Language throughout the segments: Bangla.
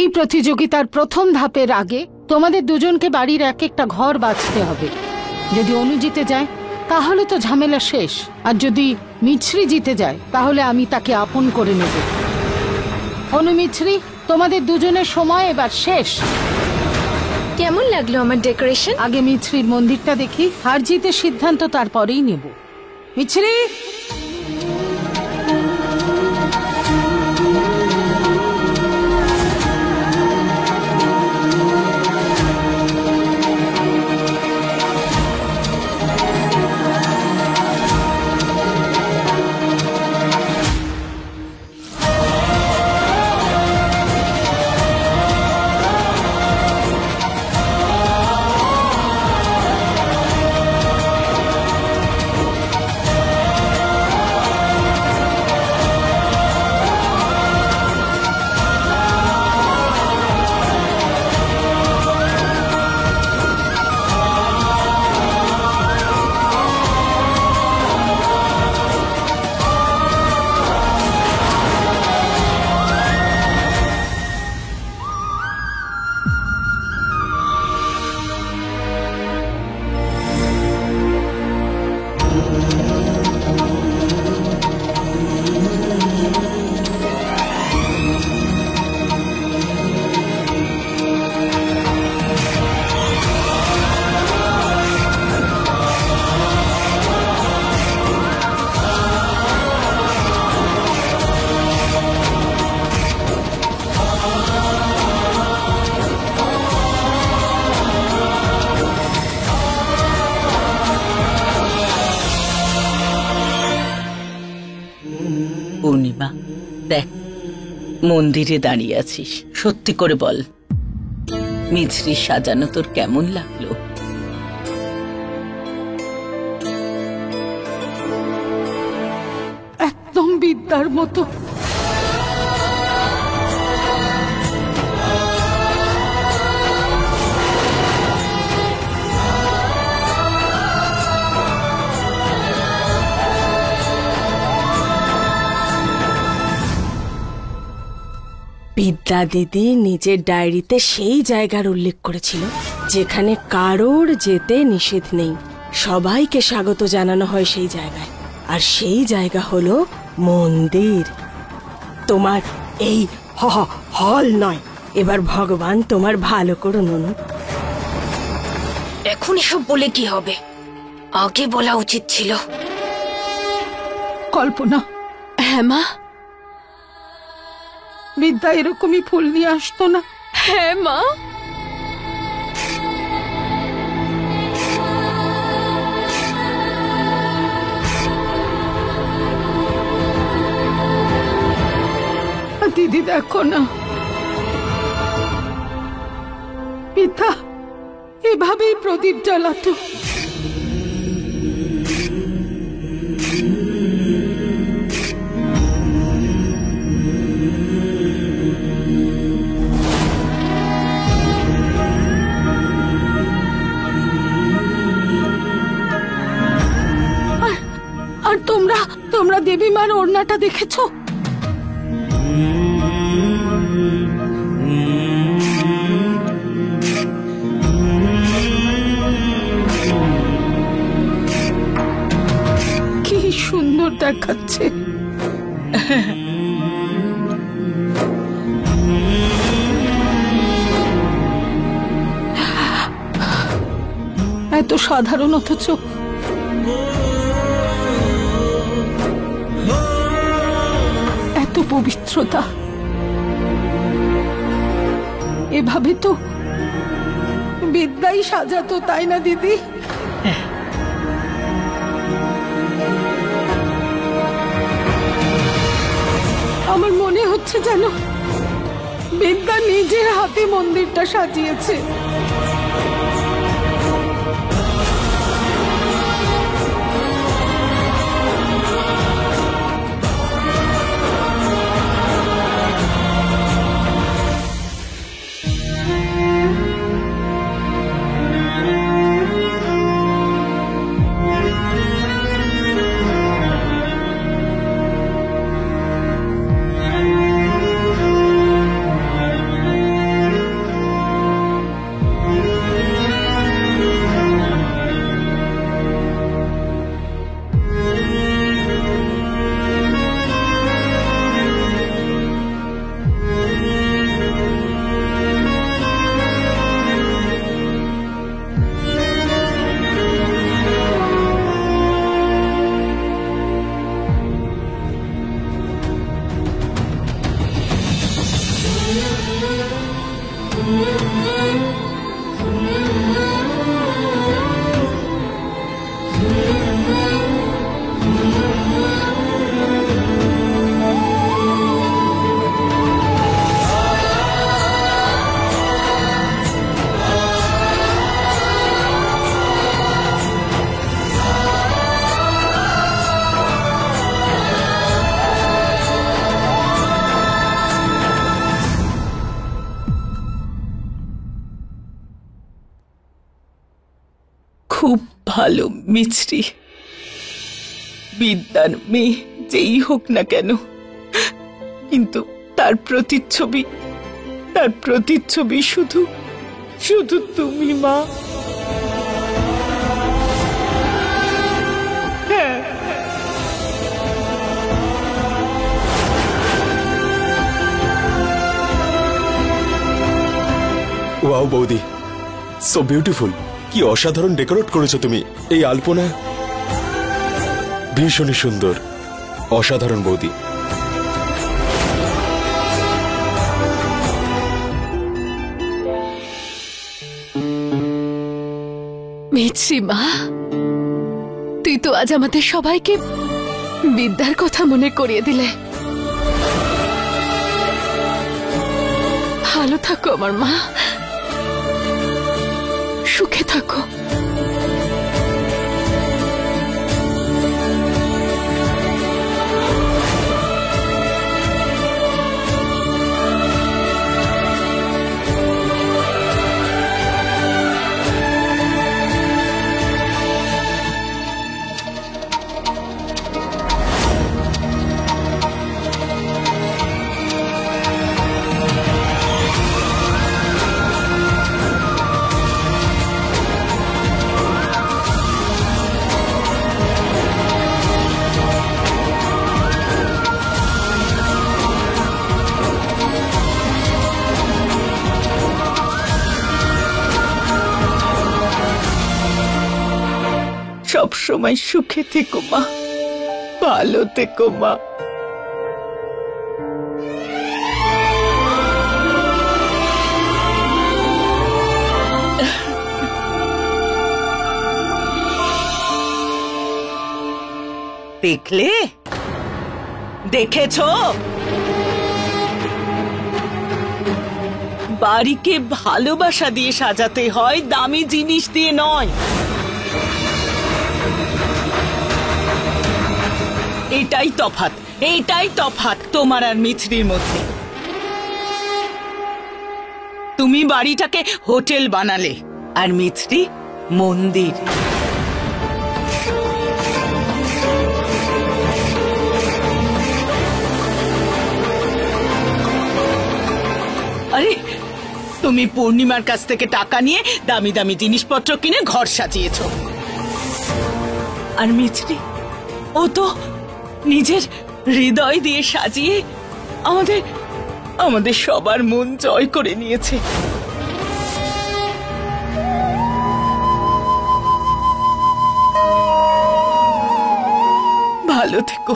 এই প্রতিযোগিতার প্রথম ধাপের আগে তোমাদের দুজনকে বাড়ির এক একটা ঘর বাছতে হবে। যদি অনু জিতে যায় তাহলে তো ঝামেলা শেষ, আর যদি মিছরি জিতে যায় তাহলে আমি তাকে আপন করে নেব। অনু, মিছরি, তোমাদের দুজনের সময় এবার শেষ। কেমন লাগলো আমার ডেকোরেশন? আগে মিছরির মন্দিরটা দেখি, হার জিতের সিদ্ধান্ত তারপরেই নেব। মিছরি, পূর্ণিমা, দেখ মন্দিরে দাঁড়িয়ে আছিস, সত্যি করে বল মিছরি সাজানো তোর কেমন লাগলো? একদম বিদ্যার মতো। বিদ্যা দিদি নিজের ডায়েরিতে সেই জায়গার উল্লেখ করেছিল যেখানে কারোর যেতে নিষেধ নেই, সবাইকে স্বাগত জানানো হয় সেই জায়গায়, আর সেই জায়গা হলো মন্দির। তোমার এই হল নয়। এবার ভগবান তোমার ভালো করুন অনু। এখন এসব বলে কি হবে, আগে বলা উচিত ছিল। কল্পনা, হ্যাঁ মা। বিদ্যা এরকমই ফুল নিয়ে আসতো না? হ্যাঁ মা। দিদি দেখো না, বিদ্যা এভাবেই প্রদীপ জ্বালাতো। আর তোমরা দেবী মার ওড়নাটা দেখেছো? কি সুন্দর দেখাচ্ছে। এত সাধারণ অথচ এত পবিত্রতা। এভাবে তো বিদ্যাই সাজাতো, তাই না দিদি? আমার মনে হচ্ছে যেন বিদ্যা নিজের হাতে মন্দিরটা সাজিয়েছে। খুব ভালো মিছরি। বিদ্যার মেয়ে যেই হোক না কেন, কিন্তু তার প্রতিচ্ছবি শুধু শুধু তুমি মা। ওয়াও বৌদি, সো বিউটিফুল। কি অসাধারণ ডেকোরেট করেছো তুমি। এই আলপনা ভীষণই সুন্দর, অসাধারণ বৌদি। মিছরি মা, তুই তো আজ আমাদের সবাইকে বিদ্যার কথা মনে করিয়ে দিলে। ভালো থাকো আমার মা, সুখে থাকো। সব সময় সুখে থেকো মা, ভালো থেকো মা। দেখলে, দেখেছো, বাড়িকে ভালোবাসা দিয়ে সাজাতে হয়, দামি জিনিস দিয়ে নয়। এইটাই তফাৎ তোমার আর মিছরির মধ্যে। তুমি বাড়িটাকে হোটেল বানালে আর মিছরি মন্দির। আরে তুমি পূর্ণিমার কাছ থেকে টাকা নিয়ে দামি দামি জিনিসপত্র কিনে ঘর সাজিয়েছো, আর মিছরি ও তো নিজের হৃদয় দিয়ে সাজিয়ে আমাদের সবার মন জয় করে নিয়েছে। ভালো থেকো,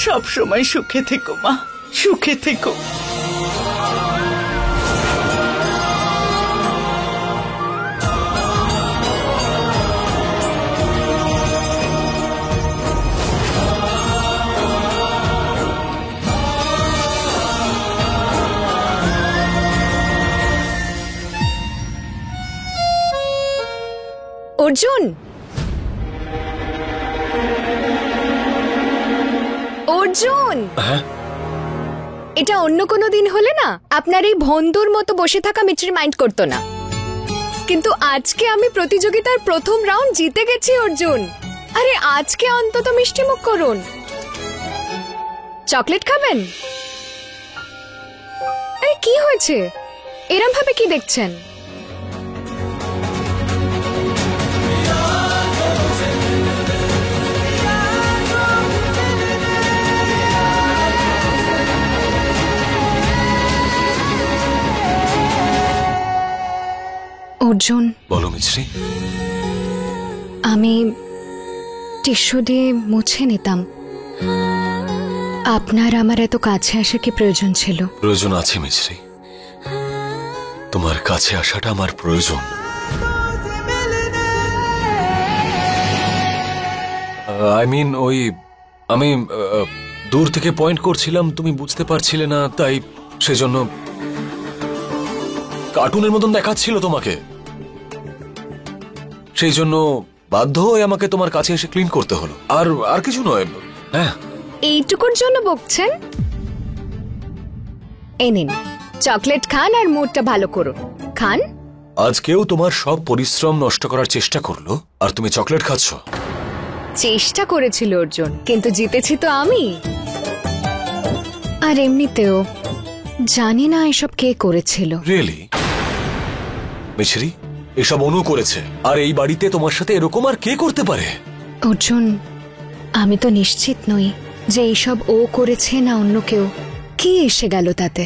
সব সময় সুখে থেকো মা, সুখে থেকো। অর্জুন, অর্জুন, এটা অন্য কোনো দিন হলে না আপনার এই বন্ধুর মতো বসে থাকা মিছরি মাইন্ড করতো না, কিন্তু আজকে আমি প্রতিযোগিতার প্রথম রাউন্ড জিতে গেছি অর্জুন। আরে আজকে অন্তত মিষ্টি মুখ করুন। চকলেট খাবেন? আরে কি হয়েছে, এরম ভাবে কি দেখছেন? অর্জুন, বলো মিছরি। আমি টিস্যু দিয়ে মুছে নিতাম, আপনার আমার এত কাছে আসা কি প্রয়োজন ছিল? প্রয়োজন আছে মিছরি, তোমার কাছে আসাটা আমার প্রয়োজন। আমি দূর থেকে পয়েন্ট করছিলাম, তুমি বুঝতে পারছিলে না, তাই সেজন্য কার্টুনের মতন দেখাচ্ছিল তোমাকে, সেই জন্য বাধ্য হয়ে আমাকে তোমার কাছে এসে ক্লিন করতে হলো। আর কিছু নয়। হ্যাঁ, এইটুকুর জন্য বকছেন? এই নিন চকলেট খান আর মুডটা ভালো করুন। খান। আজকেও তোমার সব পরিশ্রম নষ্ট করার চেষ্টা করলো আর তুমি চকলেট খাচ্ছ। চেষ্টা করেছিল অর্জুন, কিন্তু জিতেছি তো আমি। আর এমনিতেও জানি না এসব কে করেছিল। রিয়েলি মিছরি, এসব অনু করেছে। আর এই বাড়িতে তোমার সাথে এরকম আর কে করতে পারে? অর্জুন, আমি তো নিশ্চিত নই যে এইসব ও করেছে না অন্য কেউ। কি এসে গেল তাতে?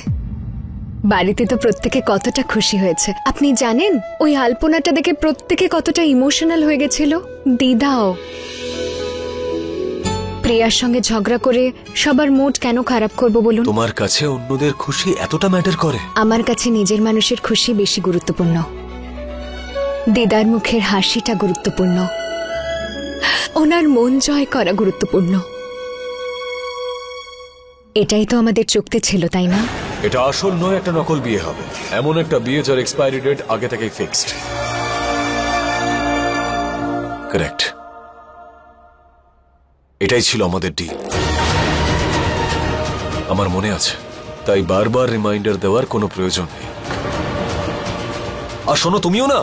বাড়িতে তো প্রত্যেকে কতটা খুশি হয়েছে। আপনি জানেন ওই আলপনাটা দেখে প্রত্যেকে কতটা ইমোশনাল হয়ে গেছিল। দিদাও। প্রিয়ার সঙ্গে ঝগড়া করে সবার মুড কেন খারাপ করব বলুন? তোমার কাছে অন্যদের খুশি এতটা ম্যাটার করে? আমার কাছে নিজের মানুষের খুশি বেশি গুরুত্বপূর্ণ। দিদার মুখের হাসিটা গুরুত্বপূর্ণ, ওনার মন জয় করা গুরুত্বপূর্ণ। এটাই তো আমাদের চুক্তি ছিল, তাই না? এটা আসল নয়, একটা নকল বিয়ে হবে। এমন একটা বিয়ে যার এক্সপায়ারি ডেট আগে থেকেই ফিক্সড। কারেক্ট, এটাই ছিল আমাদের ডিল। আমার মনে আছে, তাই বারবার রিমাইন্ডার দেওয়ার কোনো প্রয়োজন নেই। আর শোনো, তুমিও না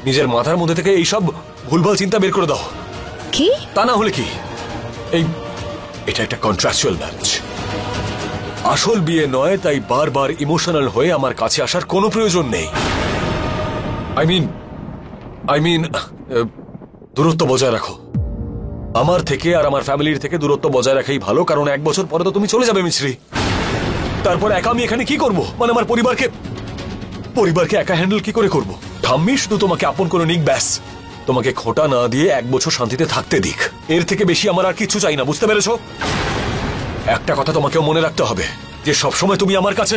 নিজের মাথার মধ্যে থেকে এইসব ভুলভাল চিন্তা বের করে দাও। কি? তা না হলে কি, এটা একটা কন্ট্রাকচুয়াল ম্যারেজ, আসল বিয়ে নয়। তাই বারবার ইমোশনাল হয়ে আমার কাছে আসার কোনো প্রয়োজন নেই। আই মিন দূরত্ব বজায় রাখো। আমার থেকে আর আমার ফ্যামিলির থেকে দূরত্ব বজায় রাখাই ভালো, কারণ 1 বছর পরে তো তুমি চলে যাবে মিছরি। তারপর একা আমি এখানে কি করব? মানে আমার পরিবারকে একা হ্যান্ডেল কি করে করব? ঠাম্মি শুধু তোমাকে আপন করে নিক, ব্যাস। তোমাকে খোঁটা না দিয়ে 1 বছর শান্তিতে থাকতে দিক। এর থেকে বেশি আমার আর কিছু চাই না, বুঝতে পেরেছো? একটা কথা তোমাকেও মনে রাখতে হবে যে সবসময় তুমি আমার কাছে,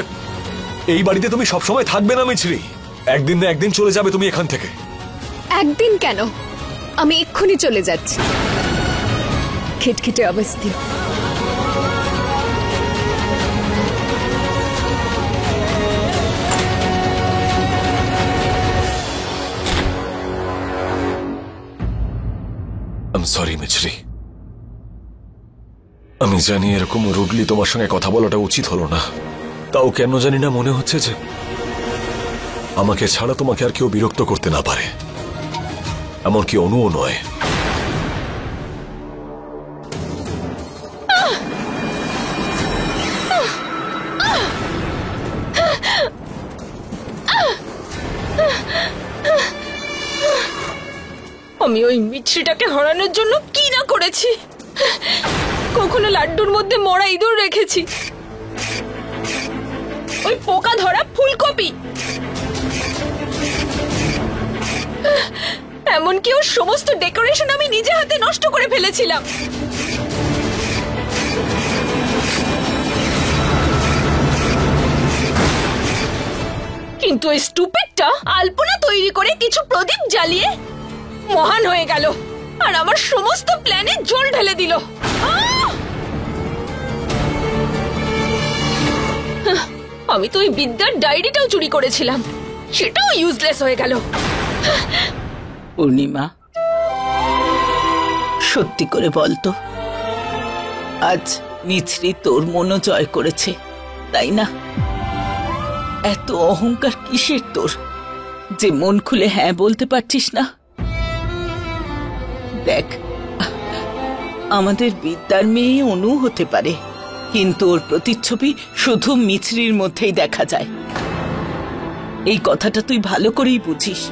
এই বাড়িতে তুমি সবসময় থাকবে না মিছরি। একদিন না একদিন চলে যাবে তুমি এখান থেকে। একদিন কেন, আমি এক্ষুনি চলে যাচ্ছি। খিটখিটে অবস্থি। সরি মিছরি, আমি জানি এরকম রুডলি তোমার সঙ্গে কথা বলাটা উচিত হলো না। তাও কেন জানি না মনে হচ্ছে যে আমাকে ছাড়া তোমাকে আর কেউ বিরক্ত করতে না পারে, এমনকি অনুও নয়। আমি ওই মিছরিটাকে হারানোর জন্য কি না করেছি। কখনো লাড্ডুর মধ্যে মরা ইঁদুর রেখেছি, ওই পোকা ধরা ফুলকপি, এমনকি ওর সমস্ত ডেকোরেশন আমি নিজে হাতে নষ্ট করে ফেলেছিলাম। কিন্তু ওই স্টুপিডটা আলপনা তৈরি করে কিছু প্রদীপ জ্বালিয়ে মহান হয়ে গেল আর আমার সমস্ত প্ল্যানে জল ঢেলে দিল। আমি তো ওই বিদ্যার ডায়েরিটাও চুরি করেছিলাম, সেটাও ইউজলেস হয়ে গেল। পূর্ণিমা, সত্যি করে বলতো, আজ মিছরি তোর মনও জয় করেছে, তাই না? এত অহংকার কিসের তোর যে মন খুলে হ্যাঁ বলতে পারছিস না? দেখ, আমাদের বিদ্যার মেয়ে অনু হতে পারে, কিন্তু ওর প্রতিচ্ছবি শুধু মিছরির মধ্যেই দেখা যায়। এই কথাটা তুই ভালো করেই বুঝিস।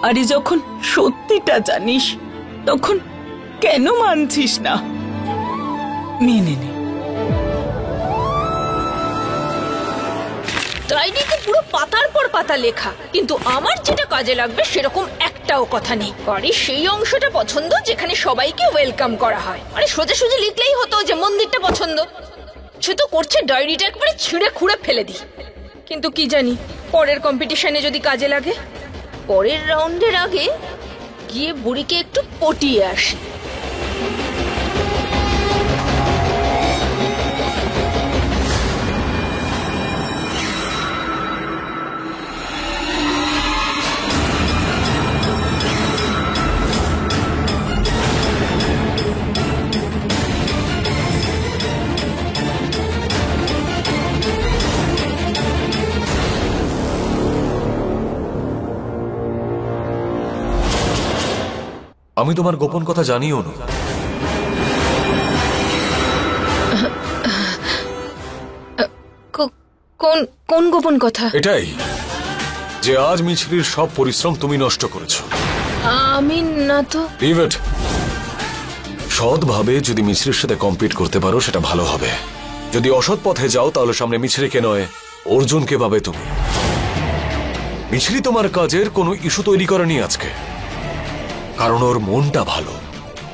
আরে যখন সত্যিটা জানিস তখন কেন মানছিস না? মেনে নে। ডায়েরিতে পুরো পাতার পর পাতা লেখা, কিন্তু আমার যেটা কাজে লাগবে সেরকম একটাও কথা নেই। আরে সেই অংশটা পছন্দ যেখানে সবাইকে ওয়েলকাম করা হয়। আরে সোজাসুজি লিখলেই হতো যে মন্দিরটা পছন্দ। সে তো করছে ডায়েরিটা একবারে ছিঁড়ে খুঁড়ে ফেলে দি। কিন্তু কি জানি পরের কম্পিটিশনে যদি কাজে লাগে। পরের রাউন্ডের আগে গিয়ে বুড়িকে একটু পটিয়ে আসি। আমি তোমার গোপন কথা জানিও না। কোন কোন গোপন কথা? এটাই যে আজ মিছরির সব পরিশ্রম তুমি নষ্ট করেছো। আমি না তো। ডেভিড, সৎভাবে যদি মিছরির সাথে কম্পিট করতে পারো সেটা ভালো হবে। যদি অসৎ পথে যাও তাহলে সামনে মিছরিকে নয় অর্জুনকে পাবে তুমি। মিছরি তোমার কাজের কোনো ইস্যু তৈরি করেনি আজকে, কারণ ওর মনটা ভালো,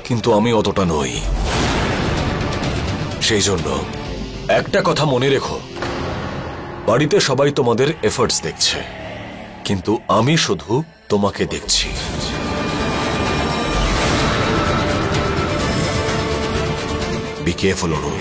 কিন্তু আমি অতটা নই। সেই জন্য একটা কথা মনে রেখো, বাড়িতে সবাই তোমাদের এফর্টস দেখছে, কিন্তু আমি শুধু তোমাকে দেখছি। বি কেয়ারফুল অনু।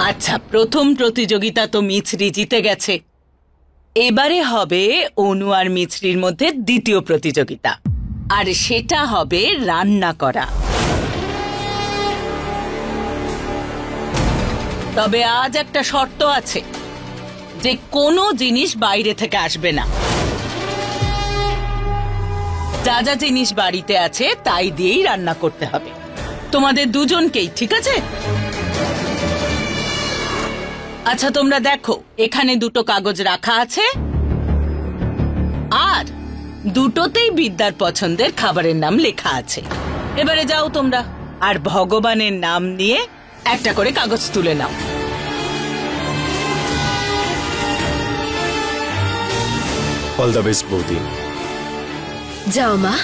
আচ্ছা, প্রথম প্রতিযোগিতা তো মিছরি জিতে গেছে, এবারে হবে অনু আর মিছরির মধ্যে দ্বিতীয় প্রতিযোগিতা, আর সেটা হবে রান্না করা। তবে আজ একটা শর্ত আছে যে কোনো জিনিস বাইরে থেকে আসবে না। যা যা জিনিস বাড়িতে আছে তাই দিয়েই রান্না করতে হবে তোমাদের দুজনকেই, ঠিক আছে? আচ্ছা, তোমরা দেখো, এখানে দুটো কাগজ রাখা আছে, আর দুটোতেই বিদ্যার পছন্দের খাবারের নাম লেখা আছে। এবারে যাও তোমরা, আর ভগবানের নাম নিয়ে একটা করে কাগজ তুলে নাও। অল দ্য বেস্ট বৌদি। যাও মা।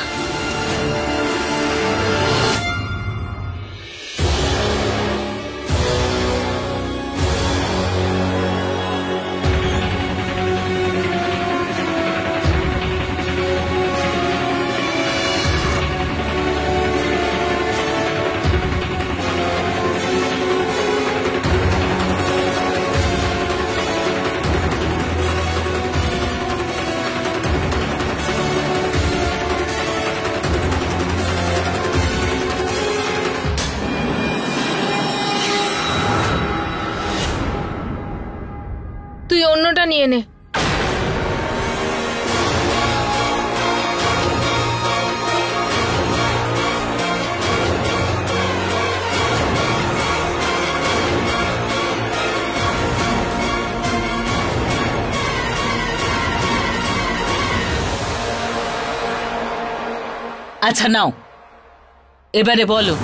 তুই অন্যটা নিয়ে নে। আচ্ছা নাও, এবারে বলো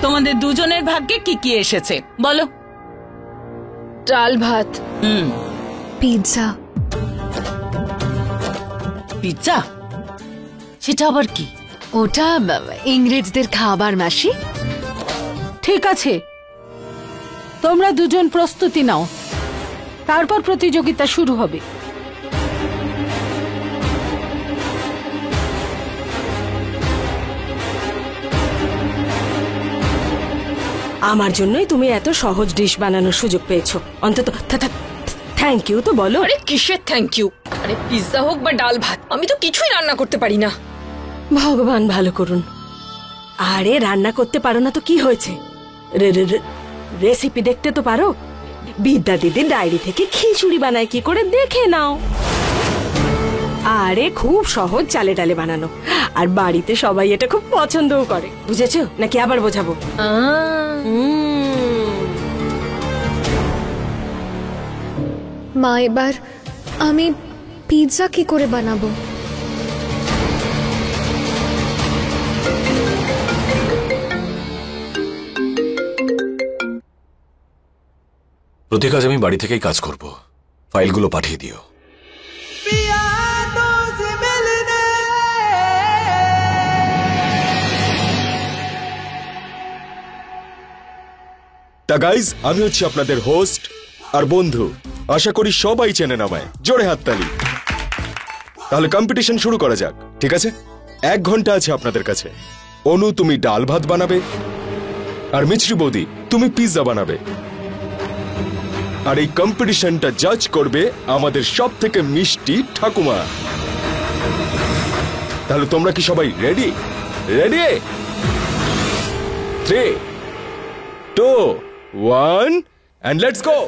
তোমাদের দুজনের ভাগ্যে কি কি এসেছে, বলো। ডাল ভাত। পিৎজা। পিৎজা? সেটা আবার কি? ওটা ইংরেজদের খাবার, মাসি। ঠিক আছে, তোমরা দুজন প্রস্তুতি নাও, তারপর প্রতিযোগিতা শুরু হবে। আমার জন্যই তুমি এত সহজ ডিশ বানানোর সুযোগ পেয়েছো, অন্তত থ্যাংক ইউ তো বলো। আরে কিসের থ্যাংক ইউ? আরে পিৎজা হোক বা ডাল ভাত, আমি তো কিছুই রান্না করতে পারি না। ভগবান ভালো করুন। আরে রান্না করতে পারো না তো কি হয়েছে, রেসিপি দেখতে তো পারো। বিদ্যা দিদির ডায়েরি থেকে খিচুড়ি বানায় কি করে দেখে নাও। আরে খুব সহজ চালে ডালে বানানো, আর বাড়িতে সবাই এটা খুব পছন্দও করে, বুঝেছো নাকি আবার বোঝাবো? মা, এবার আমি পিৎজা কি করে বানাবো? প্রতি কাজ আমি বাড়ি থেকেই কাজ করব, ফাইলগুলো পাঠিয়ে দিও। তা গাইজ, আমি হচ্ছি আপনাদের হোস্ট আর বন্ধু, আশা করি সবাই চেনেন আমায়। জোরে হাততালি। তাহলে কম্পিটিশন শুরু করা যাক, ঠিক আছে? 1 ঘন্টা আছে আপনাদের কাছে। অনু, তুমি ডাল ভাত বানাবে, আর মিছরি বৌদি তুমি পিৎজা বানাবে। আর এই কম্পিটিশনটা জাজ করবে আমাদের সব থেকে মিষ্টি ঠাকুমা। তাহলে তোমরা কি সবাই ready? Ready? 3, 2, 1 and let's go!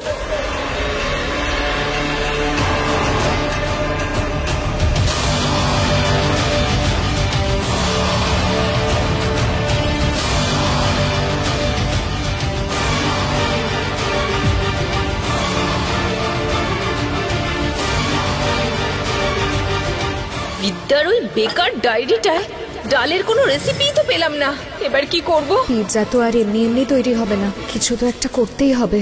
বিদ্যার ওই বেকার ডায়েরিটায় ডালের কোনো রেসিপি তো পেলাম না। এবার কি করব? পিৎজা তো আর এমনি এমনি তৈরি হবে না, কিছু তো একটা করতেই হবে।